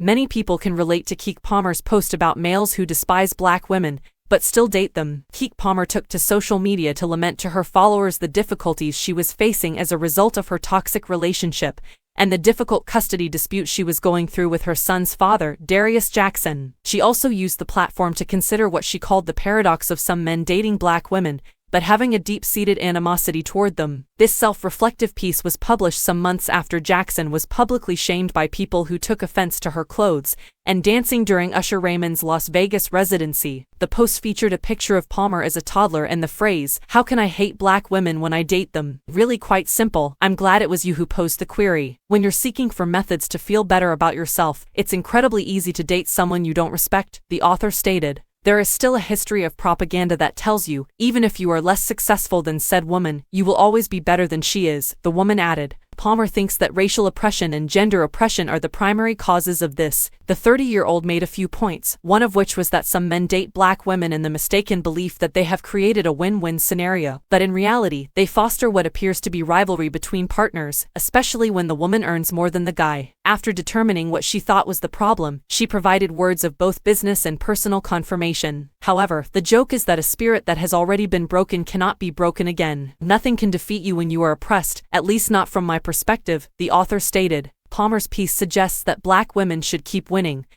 Many people can relate to Keke Palmer's post about males who despise black women, but still date them. Keke Palmer took to social media to lament to her followers the difficulties she was facing as a result of her toxic relationship, and the difficult custody dispute she was going through with her son's father, Darius Jackson. She also used the platform to consider what she called the paradox of some men dating black women, but having a deep-seated animosity toward them. This self-reflective piece was published some months after Jackson was publicly shamed by people who took offense to her clothes and dancing during Usher Raymond's Las Vegas residency. The post featured a picture of Palmer as a toddler and the phrase, "How can I hate black women when I date them?" Really quite simple. I'm glad it was you who posed the query. When you're seeking for methods to feel better about yourself, it's incredibly easy to date someone you don't respect, the author stated. There is still a history of propaganda that tells you, even if you are less successful than said woman, you will always be better than she is, the woman added. Palmer thinks that racial oppression and gender oppression are the primary causes of this. The 30-year-old made a few points, one of which was that some men date black women in the mistaken belief that they have created a win-win scenario, but in reality, they foster what appears to be rivalry between partners, especially when the woman earns more than the guy. After determining what she thought was the problem, she provided words of both business and personal confirmation. However, the joke is that a spirit that has already been broken cannot be broken again. Nothing can defeat you when you are oppressed, at least not from my perspective, the author stated. Palmer's piece suggests that black women should keep winning,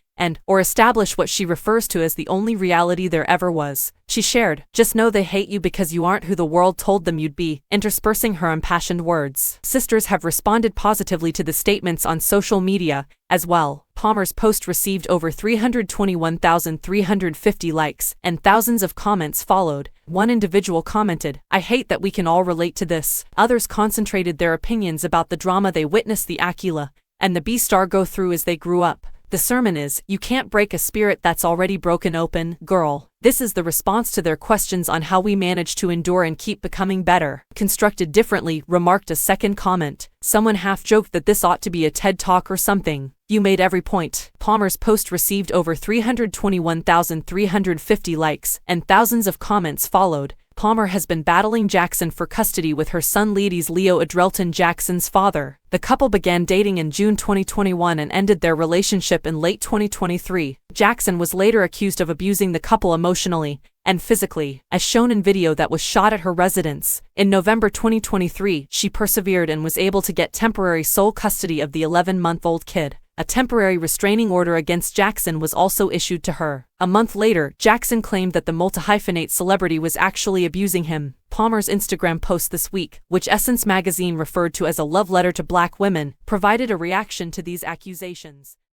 or establish what she refers to as the only reality there ever was. She shared, "Just know they hate you because you aren't who the world told them you'd be," interspersing her impassioned words. Sisters have responded positively to the statements on social media, as well. Palmer's post received over 321,350 likes, and thousands of comments followed. One individual commented, "I hate that we can all relate to this." Others concentrated their opinions about the drama they witnessed the Aquila and the B-star go through as they grew up. The sermon is, "You can't break a spirit that's already broken open, girl." This is the response to their questions on how we manage to endure and keep becoming better. Constructed differently, remarked a second comment. Someone half-joked that this ought to be a TED Talk or something. "You made every point." Palmer's post received over 321,350 likes, and thousands of comments followed. Palmer has been battling Jackson for custody with her son Leo Adrelton Jackson's father. The couple began dating in June 2021 and ended their relationship in late 2023. Jackson was later accused of abusing the couple emotionally and physically, as shown in video that was shot at her residence. In November 2023, she persevered and was able to get temporary sole custody of the 11-month-old kid. A temporary restraining order against Jackson was also issued to her. A month later, Jackson claimed that the multi-hyphenate celebrity was actually abusing him. Palmer's Instagram post this week, which Essence magazine referred to as a love letter to black women, provided a reaction to these accusations.